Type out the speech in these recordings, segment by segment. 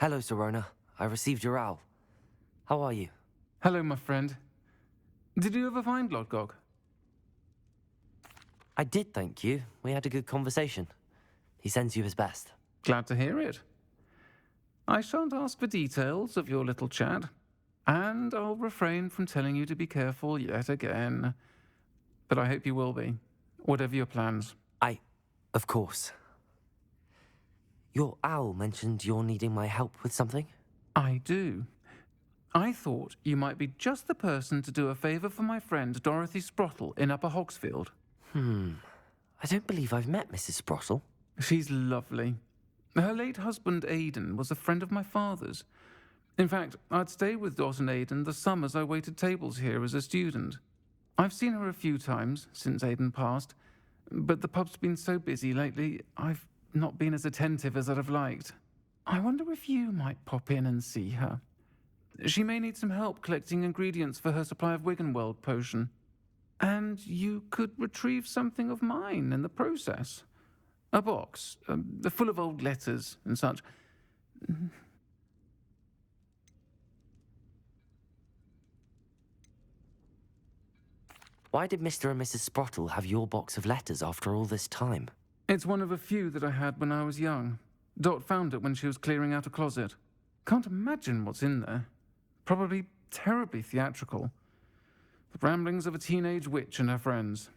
Hello, Sirona. I received your owl. How are you? Hello, my friend. Did you ever find Lodgok? I did, thank you. We had a good conversation. He sends you his best. Glad to hear it. I shan't ask for details of your little chat, and I'll refrain from telling you to be careful yet again. But I hope you will be, whatever your plans. Of course. Your owl mentioned you're needing my help with something? I do. I thought you might be just the person to do a favour for my friend Dorothy Sprottle in Upper Hogsfield. I don't believe I've met Mrs. Sprottle. She's lovely. Her late husband Aidan was a friend of my father's. In fact, I'd stay with Dot and Aidan the summers I waited tables here as a student. I've seen her a few times since Aidan passed, but the pub's been so busy lately, I've not been as attentive as I'd have liked. I wonder if you might pop in and see her. She may need some help collecting ingredients for her supply of Wiggenweld potion. And you could retrieve something of mine in the process. A box, full of old letters and such. Why did Mr. and Mrs. Sprottle have your box of letters after all this time? It's one of a few that I had when I was young. Dot found it when she was clearing out a closet. Can't imagine what's in there. Probably terribly theatrical. The ramblings of a teenage witch and her friends.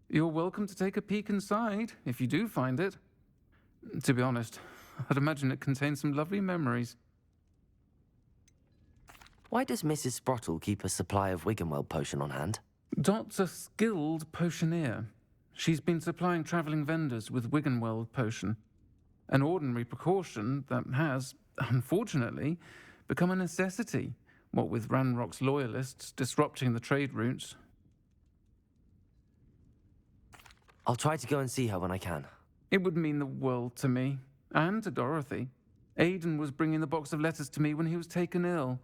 You're welcome to take a peek inside, if you do find it. To be honest, I'd imagine it contains some lovely memories. Why does Mrs. Sprottle keep a supply of Wiggenweld potion on hand? Dot's a skilled potioneer. She's been supplying travelling vendors with Wiggenweld potion. An ordinary precaution that has, unfortunately, become a necessity, what with Ranrock's loyalists disrupting the trade routes. I'll try to go and see her when I can. It would mean the world to me, and to Dorothy. Aidan was bringing the box of letters to me when he was taken ill.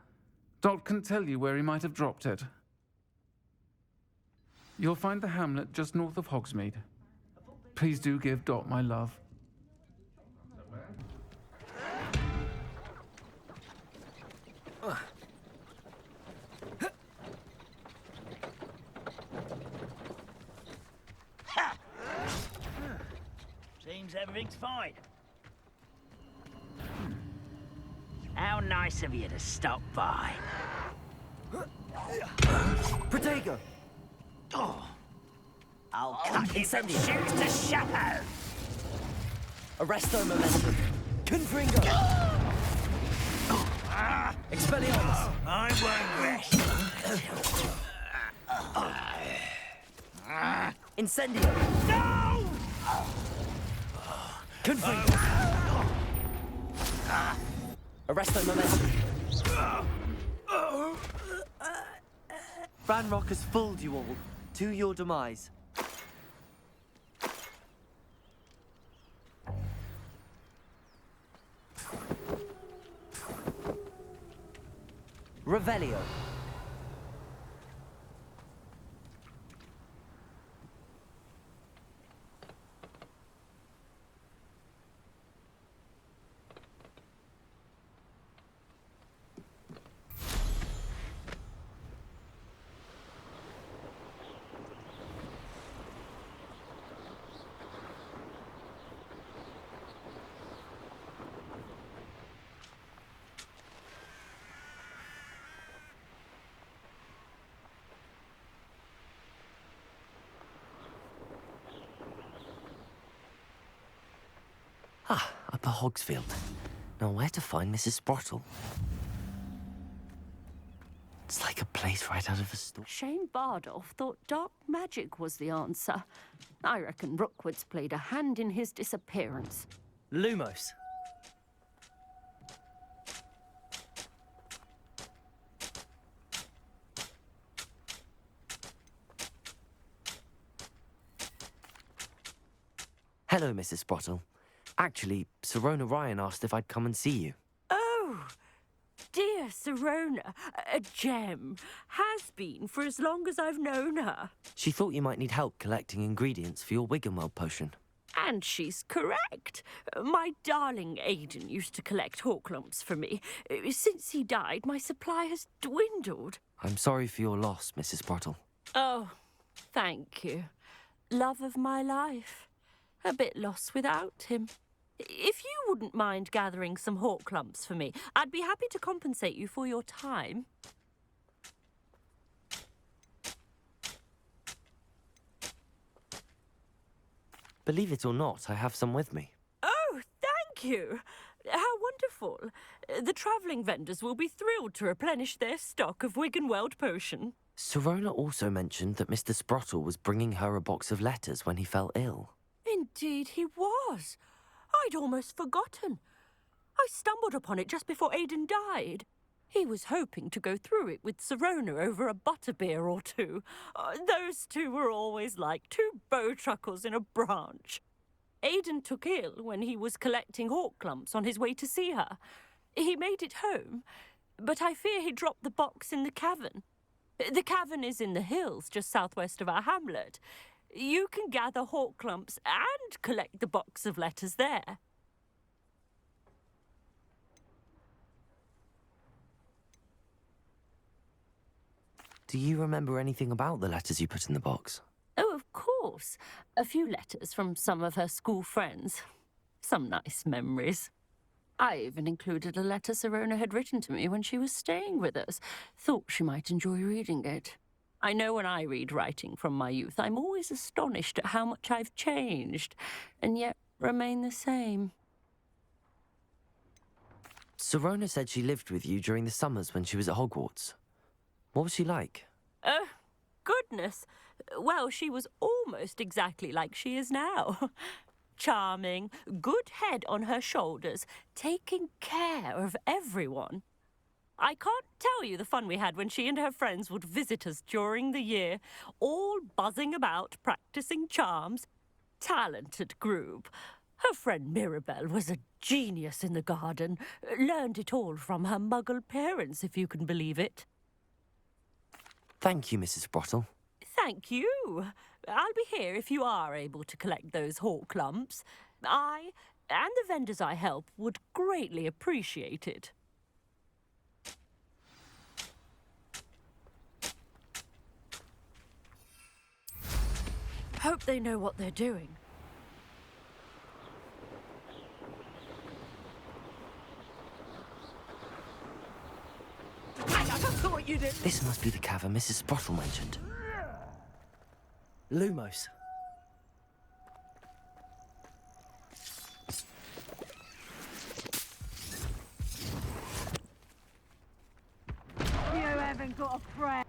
Dot can tell you where he might have dropped it. You'll find the hamlet just north of Hogsmeade. Please do give Dot my love. Seems everything's fine. How nice of you to stop by. Protego! Oh, I'll cut you from shoes to shadow. Arresto momentum! Confringo! Expelliarmus! I won't rest. Incendio! No! Confringo! Arresto momentum! Ranrock has fooled you all. To your demise. Revelio. Upper Hogsfield. Now where to find Mrs. Sprottle? It's like a place right out of a story. Shane Bardolph thought dark magic was the answer. I reckon Rookwood's played a hand in his disappearance. Lumos. Hello, Mrs. Sprottle. Actually, Sirona Ryan asked if I'd come and see you. Oh, dear Sirona, a gem. Has been for as long as I've known her. She thought you might need help collecting ingredients for your Wiggenweld potion. And she's correct. My darling Aidan used to collect Horklumps for me. Since he died, my supply has dwindled. I'm sorry for your loss, Mrs. Sprottle. Oh, thank you. Love of my life. A bit lost without him. If you wouldn't mind gathering some Horklumps for me, I'd be happy to compensate you for your time. Believe it or not, I have some with me. Oh, thank you. How wonderful. The travelling vendors will be thrilled to replenish their stock of Wiggenweld potion. Sirona also mentioned that Mr. Sprottle was bringing her a box of letters when he fell ill. Indeed he was. I'd almost forgotten. I stumbled upon it just before Aidan died. He was hoping to go through it with Sirona over a butterbeer or two. Those two were always like two bowtruckles in a branch. Aidan took ill when he was collecting Horklumps on his way to see her. He made it home, but I fear he dropped the box in the cavern. The cavern is in the hills just southwest of our hamlet. You can gather Horklumps and collect the box of letters there. Do you remember anything about the letters you put in the box? Oh, of course. A few letters from some of her school friends. Some nice memories. I even included a letter Sirona had written to me when she was staying with us. Thought she might enjoy reading it. I know when I read writing from my youth, I'm always astonished at how much I've changed, and yet remain the same. Sirona said she lived with you during the summers when she was at Hogwarts. What was she like? Oh, goodness. Well, she was almost exactly like she is now. Charming, good head on her shoulders, taking care of everyone. I can't tell you the fun we had when she and her friends would visit us during the year, all buzzing about, practicing charms. Talented group. Her friend Mirabelle was a genius in the garden. Learned it all from her muggle parents, if you can believe it. Thank you, Mrs. Sprottle. Thank you. I'll be here if you are able to collect those Horklumps. I and the vendors I help would greatly appreciate it. Hope they know what they're doing. This must be the cavern Mrs. Sprottle mentioned. Lumos. You haven't got a friend.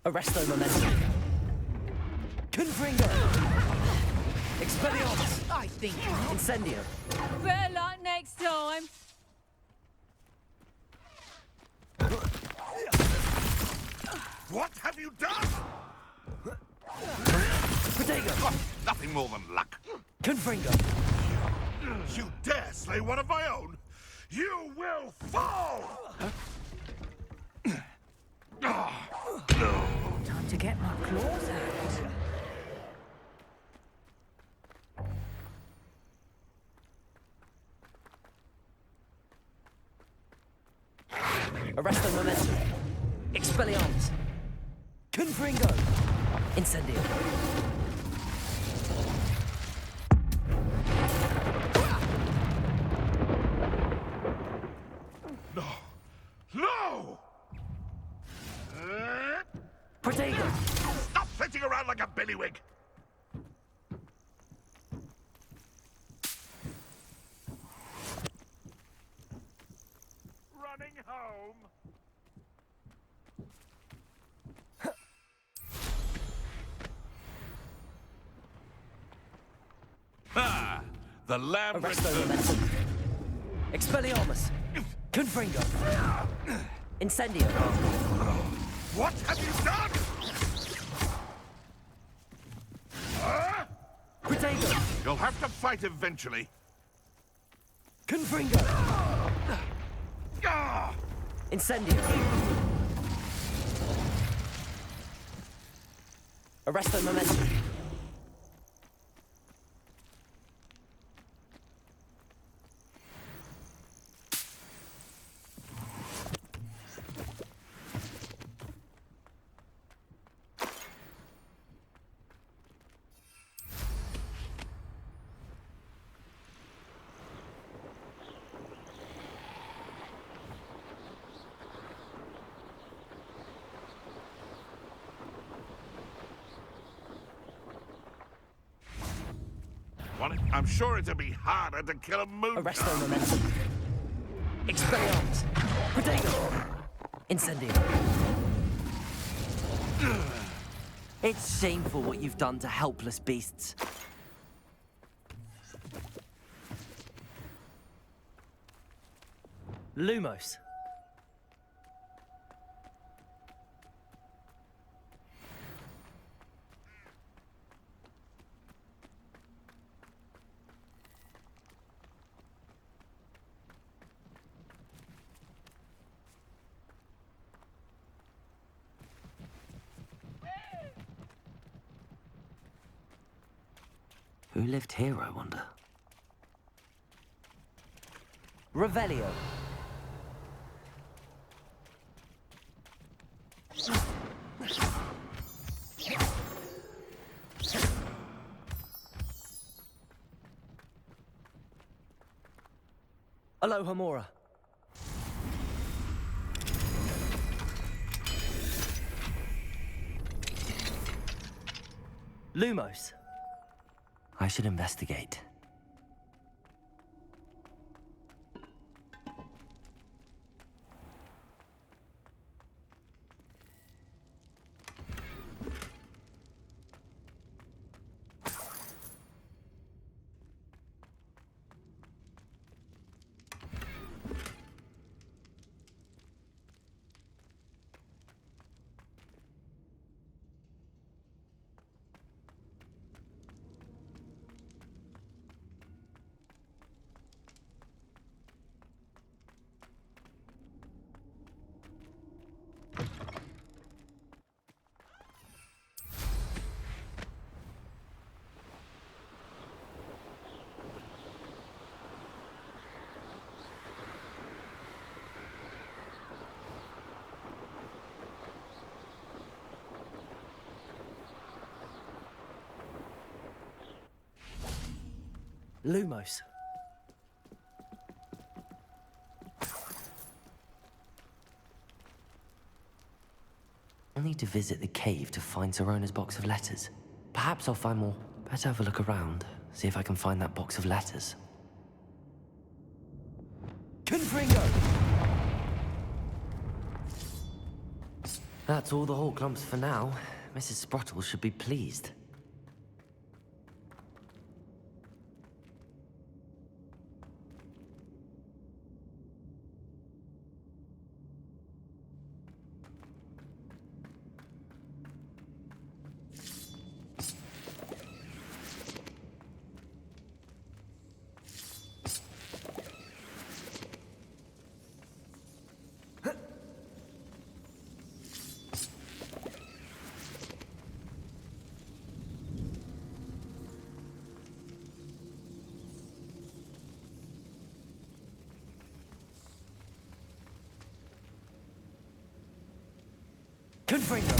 Arresto Momentum. Confringo. Expelliarmus. I think Incendio. Better luck next time. What have you done? Protego. Oh, nothing more than luck. Confringo. You dare slay one of my own? You will fall! Time to get my claws out. Arresto Momentum. Expelliarmus. Confringo. Incendio. No! No! Protego. Stop flitting around like a billywig! Running home! Ha! The lamb Arresto Momentum. Expelliarmus. Confringo. Incendio. What have you done? Protego! You'll have to fight eventually. Confringo! Ah! Incendio! Arresto Momentum! I'm sure it'd be harder to kill a moon. Arresto Momentum! Expelliarmus! Protego! Incendio! It's shameful what you've done to helpless beasts. Lumos! Who lived here, I wonder? Revelio. Aloha Mora. Lumos. I should investigate. Lumos. I'll need to visit the cave to find Sorona's box of letters. Perhaps I'll find more. Better have a look around, see if I can find that box of letters. Confringo! That's all the whole clumps for now. Mrs. Sprottle should be pleased. Confringo!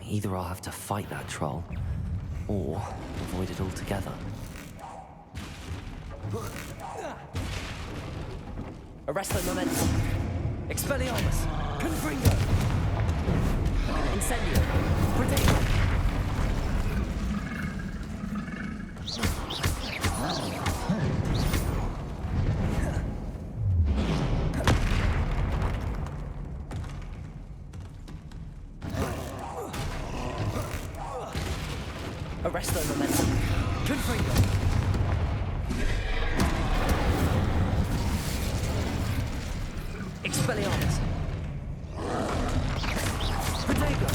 Either I'll have to fight that troll, or avoid it altogether. Arresto Momentum! Expelliarmus! Confringo! Incendio! Protego! Arresto momentum. Confringo. Expelliarmus. Protego.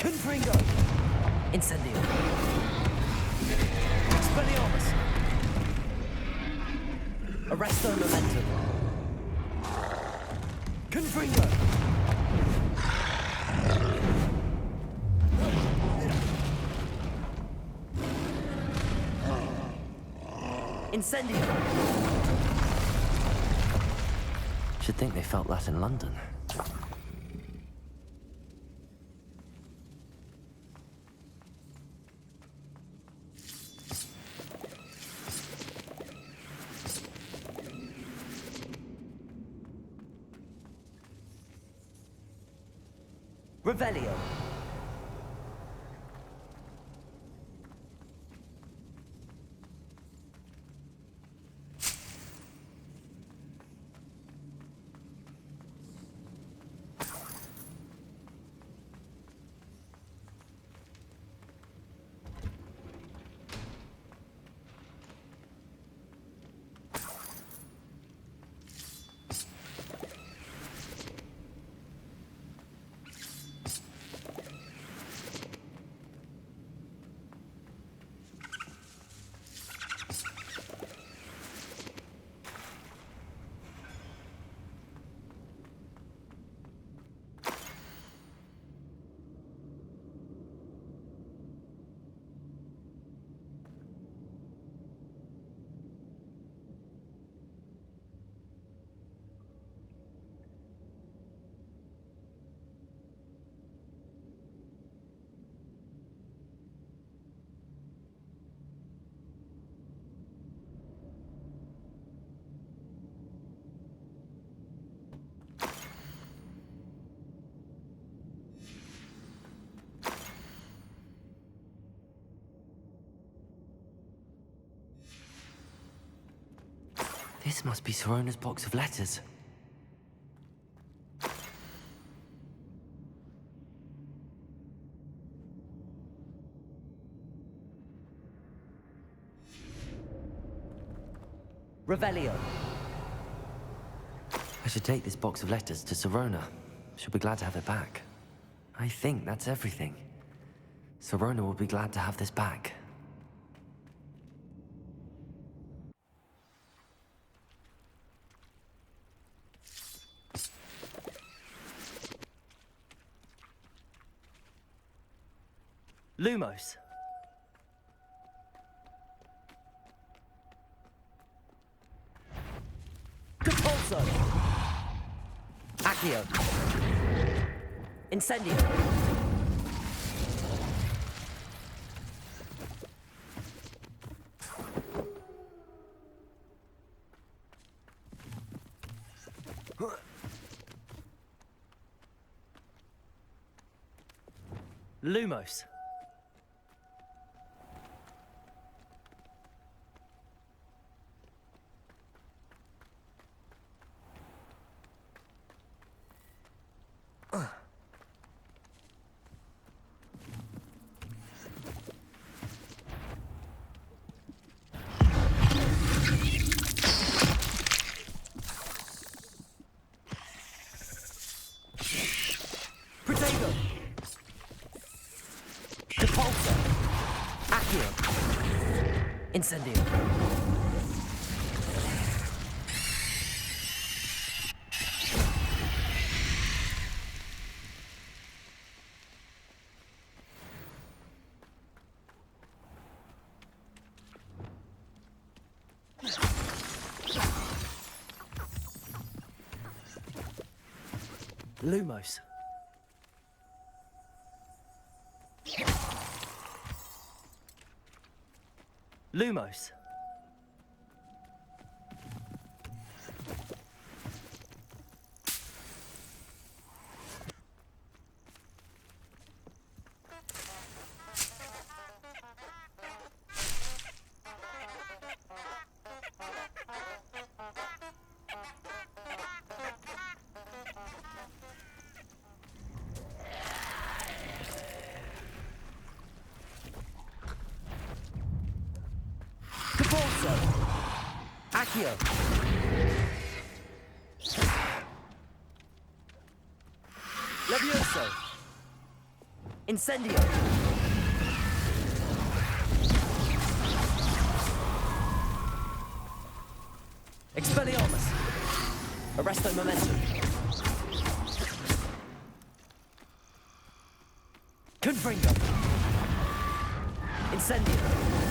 Confringo. Incendio. Expelliarmus. Arresto momentum. Confringo. Incendio. Should think they felt that in London. Revelio. This must be Sirona's box of letters. Revelio. I should take this box of letters to Sirona. She'll be glad to have it back. I think that's everything. Sirona will be glad to have this back. Lumos. Compulso. Accio. Incendio. Lumos. Protego. Compulso. Accio. Incendio. Lumos. Lumos. Deporso. Accio. Levioso. Incendio. Expelliarmus. Arresto momentum. Confringo. Incendio.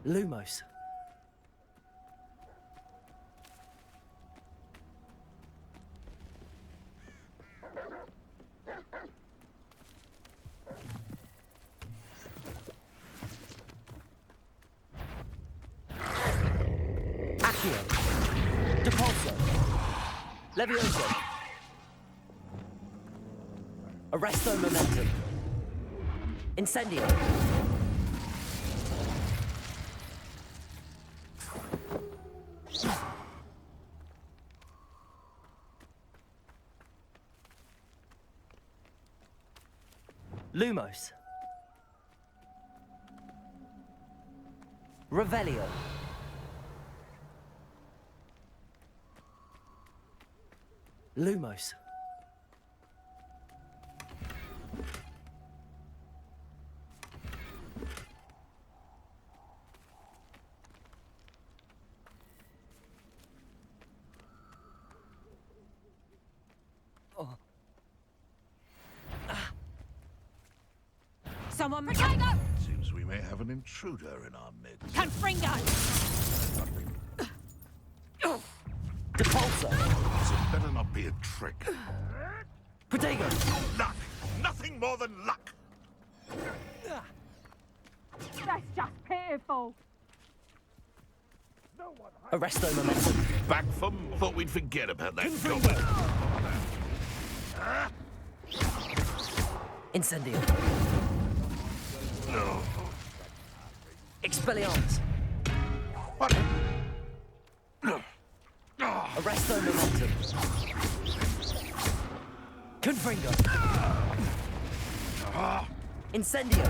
Lumos. Accio. Depulso. Levioso. Arresto momentum. Incendio. Lumos. Revelio. Lumos. Someone Protego! Seems we may have an intruder in our midst. Confringo! Depulso. It better not be a trick. Protego. Luck! Nothing more than luck! That's just pitiful. Arresto momentum. Back from? Thought we'd forget about that goblin. Incendio. Expelliarmus. What? Arresto momentum. Confringo. Incendio.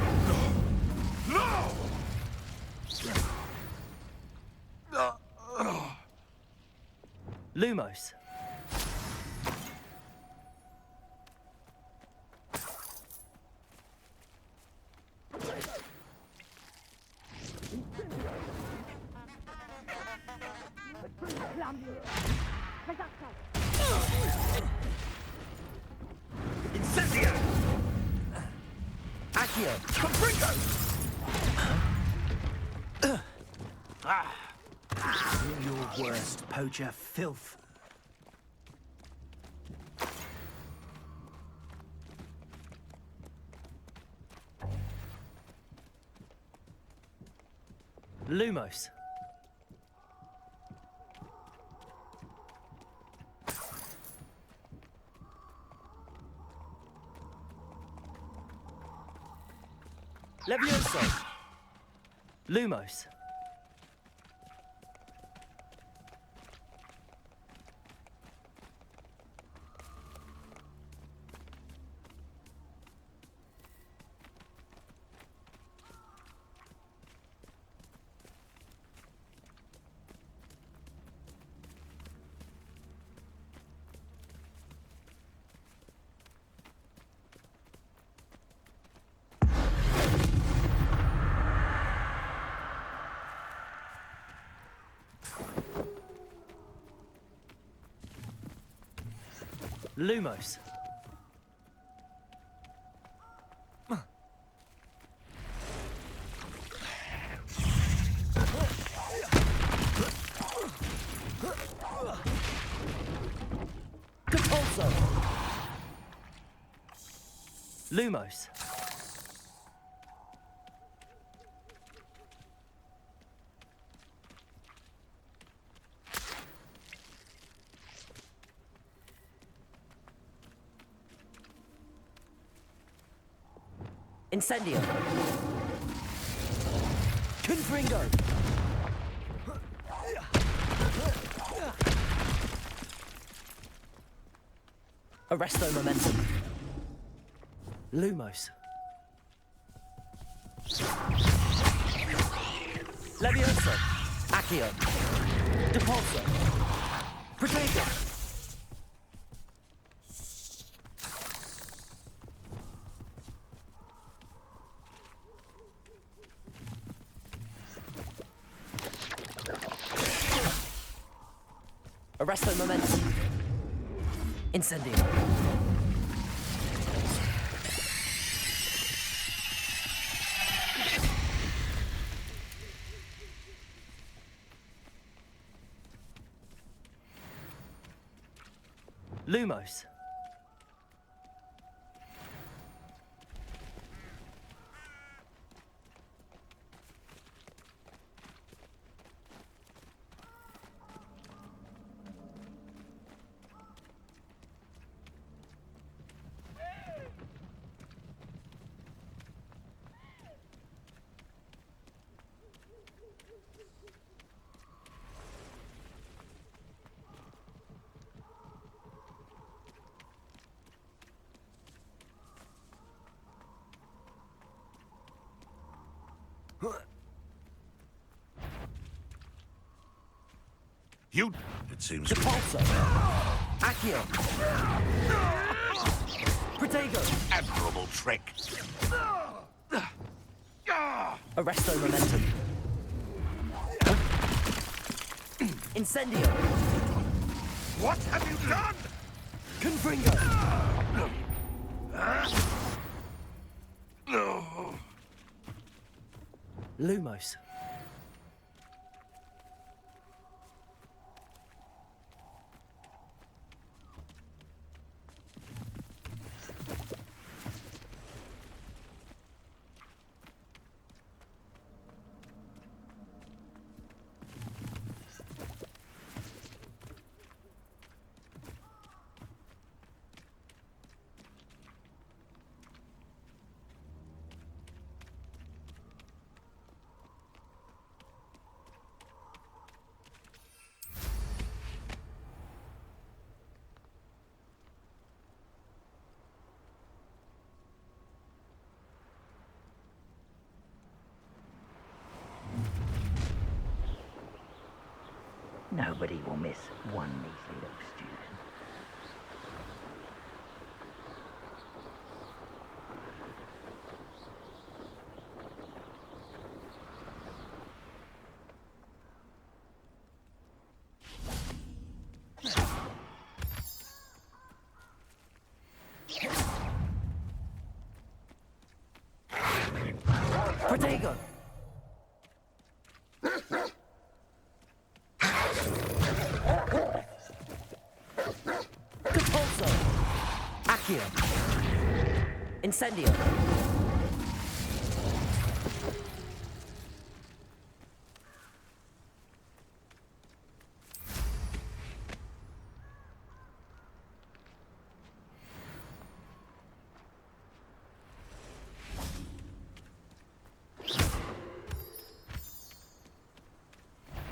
No! Lumos. Incendio! Accio. Confringo! Your worst, poacher filth. Lumos. Levioso. Lumos. Lumos. Depulso. Lumos. Incendio. Confringo. Arresto Momentum. Lumos. Levioso. Accio. Depulso. Protego. Arresto Momentum. Incendio. Lumos. You... It seems... Depulso. Accio. Protego. Admirable trick. Arresto Momentum. Incendio. What have you done? Confringo. Lumos. Nobody will miss one measly little student. Protego. Depulso. Accio. Incendio.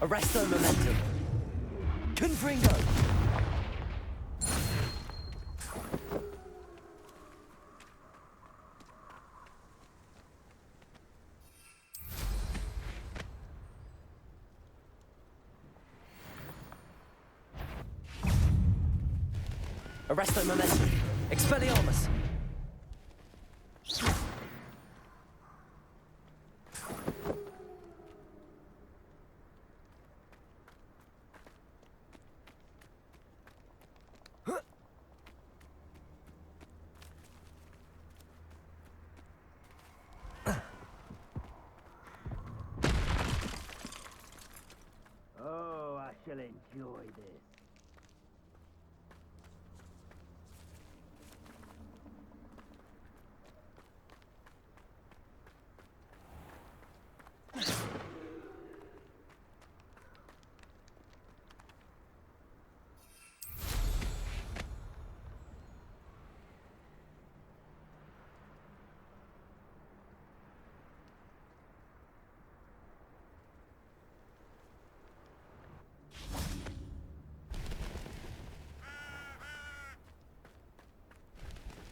Arresto Momentum. Confringo. Arresto Momentum. Expelliarmus. Oh, I shall enjoy this.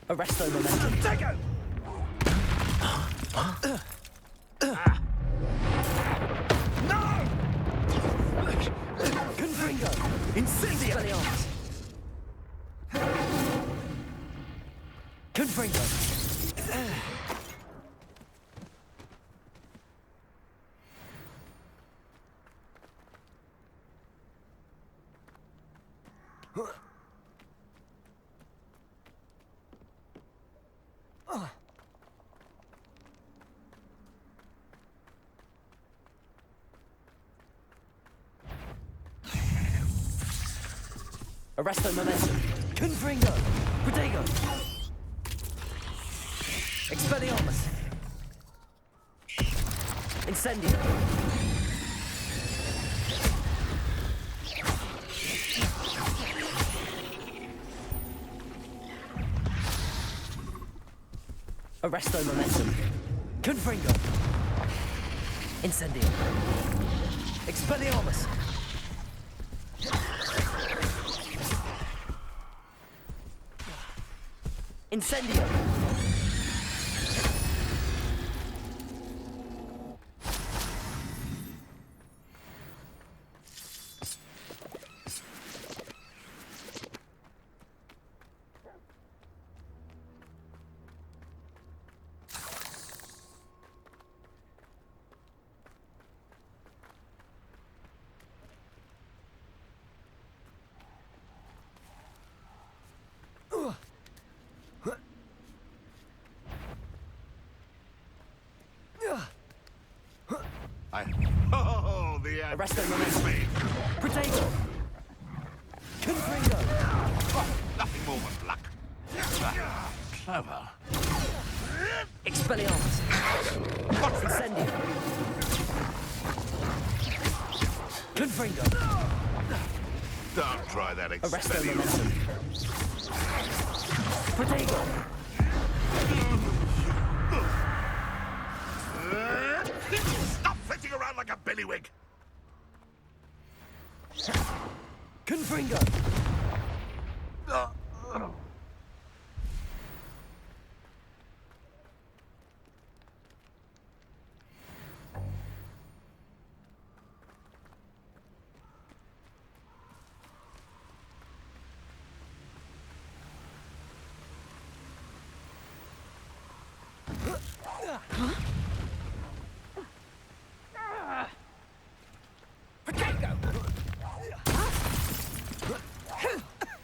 Arresto momentum. Take it! No! Confringo. Incendio! Expelliarmus. Confringo. Arresto momentum. Confringo. Protego. Expelliarmus. Incendio. Arresto momentum. Confringo. Incendio. Expelliarmus. Incendio. Oh, the Arresto end momentum. me. Protego. Confringo. Nothing more than luck. Clever. Expelliarmus. Incendio. Confringo. Don't try that Arresto Expelliarmus. momentum. Protego. Stop flitting around like a billywig. Confringo.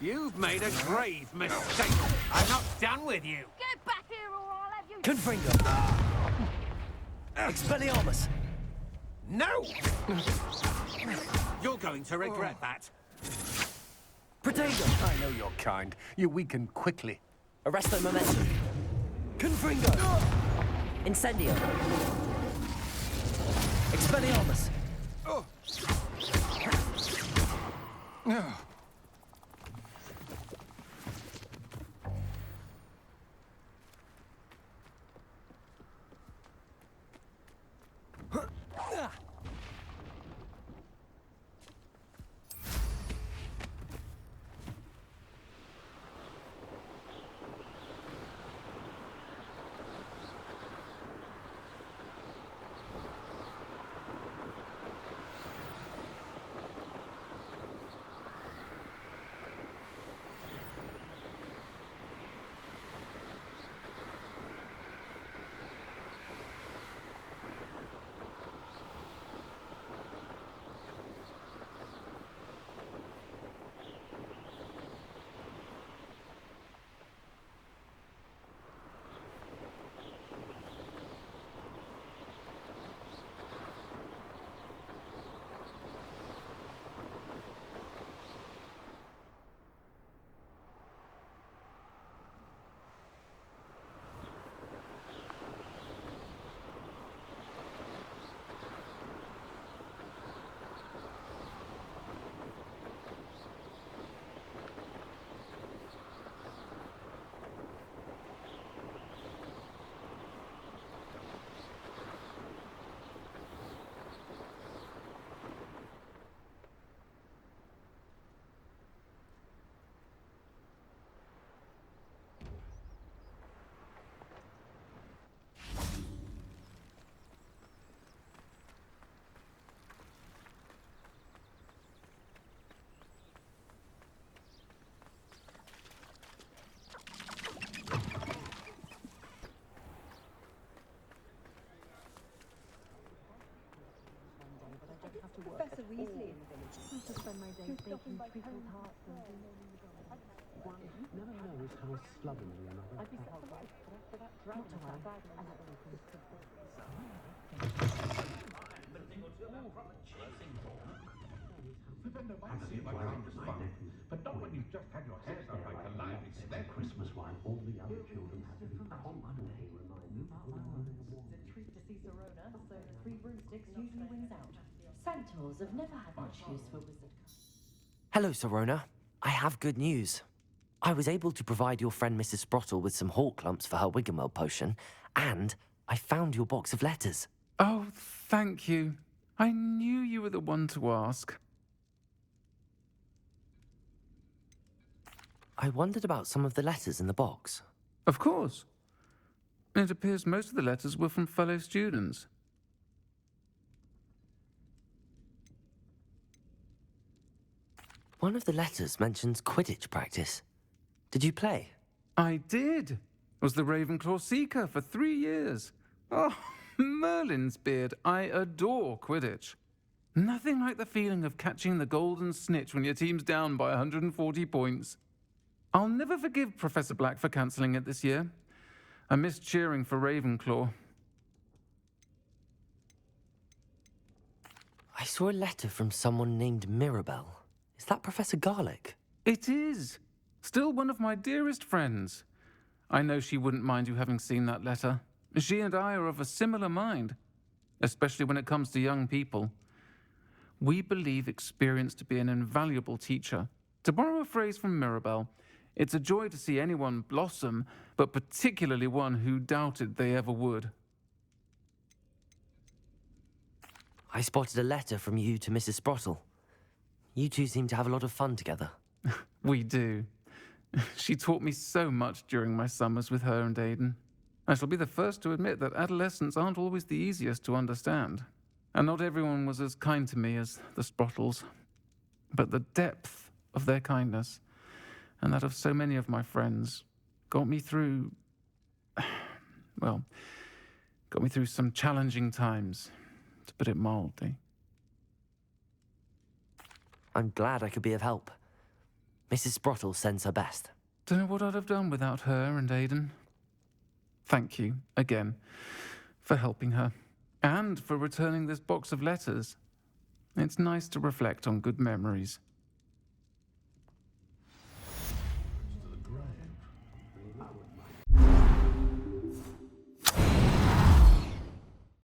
You've made a grave mistake. I'm not done with you. Get back here or I'll have you... Confringo. Expelliarmus. No! You're going to regret that. Protego. I know your kind. You weaken quickly. Arresto momentum. Confringo. Incendio. Expelliarmus. Professor Weasley in the village. I used to spend my days baking people's hearts and one never knows how slovenly another. I'd be surprised for that dragon bag. Defender might seem like harmless fun, but not when you've just had your hair done like a lively celeb. Christmas wine, all the other children have to be constantly reminded. It's a treat to see Serona, so the 3 broomsticks usually wins out. Centaurs have never had much use for wizard. Hello, Serona. I have good news. I was able to provide your friend Mrs. Sprottle with some hawk lumps for her Wiggenweld potion, and I found your box of letters. Oh, thank you. I knew you were the one to ask. I wondered about some of the letters in the box. Of course. It appears most of the letters were from fellow students. One of the letters mentions Quidditch practice. Did you play? I did. Was the Ravenclaw Seeker for 3 years. Oh, Merlin's beard. I adore Quidditch. Nothing like the feeling of catching the golden snitch when your team's down by 140 points. I'll never forgive Professor Black for cancelling it this year. I missed cheering for Ravenclaw. I saw a letter from someone named Mirabelle. Is that Professor Garlick? It is. Still one of my dearest friends. I know she wouldn't mind you having seen that letter. She and I are of a similar mind, especially when it comes to young people. We believe experience to be an invaluable teacher. To borrow a phrase from Mirabelle, it's a joy to see anyone blossom, but particularly one who doubted they ever would. I spotted a letter from you to Mrs. Sprottle. You two seem to have a lot of fun together. We do. She taught me so much during my summers with her and Aidan. I shall be the first to admit that adolescents aren't always the easiest to understand. And not everyone was as kind to me as the Sprottles. But the depth of their kindness, and that of so many of my friends, got me through some challenging times, to put it mildly. I'm glad I could be of help. Mrs. Sprottle sends her best. Don't know what I'd have done without her and Aidan. Thank you, again, for helping her, and for returning this box of letters. It's nice to reflect on good memories.